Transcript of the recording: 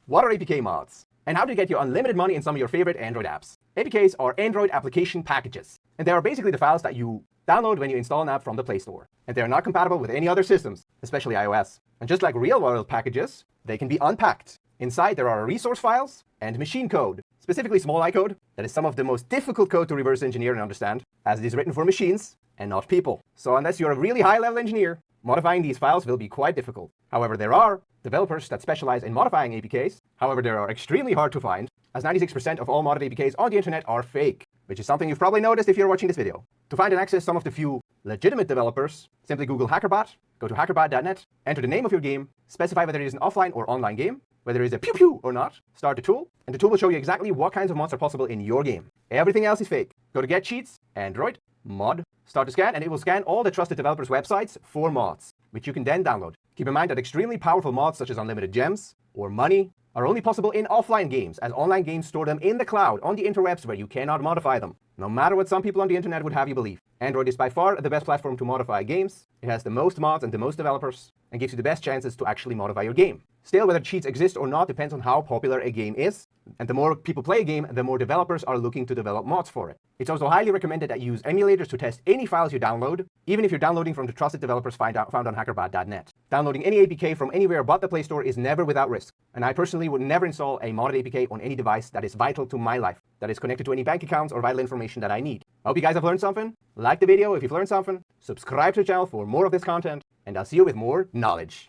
What are APK mods? And how to get your unlimited money in some of your favorite Android apps? APKs are Android application packages, and they are basically the files that you download when you install an app from the Play Store. And they are not compatible with any other systems, especially iOS. And just like real-world packages, they can be unpacked. Inside there are resource files and machine code, specifically small I code, that is some of the most difficult code to reverse engineer and understand, as it is written for machines and not people. So unless you're a really high-level engineer, modifying these files will be quite difficult. However, there are developers that specialize in modifying APKs. However, they are extremely hard to find, as 96% of all modded APKs on the internet are fake, which is something you've probably noticed if you're watching this video. To find and access some of the few legitimate developers, simply Google HackerBot, go to hackerbot.net, enter the name of your game, specify whether it is an offline or online game, whether it is a pew-pew or not, start the tool, and the tool will show you exactly what kinds of mods are possible in your game. Everything else is fake. Go to Get Cheats, Android, Mod, start to scan, and it will scan all the trusted developers' websites for mods, which you can then download. Keep in mind that extremely powerful mods such as unlimited gems or money are only possible in offline games, as online games store them in the cloud on the interwebs where you cannot modify them, no matter what some people on the internet would have you believe. Android is by far the best platform to modify games. It has the most mods and the most developers, and gives you the best chances to actually modify your game. Still, whether cheats exist or not depends on how popular a game is, and the more people play a game, the more developers are looking to develop mods for it. It's also highly recommended that you use emulators to test any files you download, even if you're downloading from the trusted developers found on hackerbot.net. Downloading any APK from anywhere but the Play Store is never without risk, and I personally would never install a modded APK on any device that is vital to my life, that is connected to any bank accounts or vital information that I need. I hope you guys have learned something. Like the video if you've learned something, subscribe to the channel for more of this content, and I'll see you with more knowledge.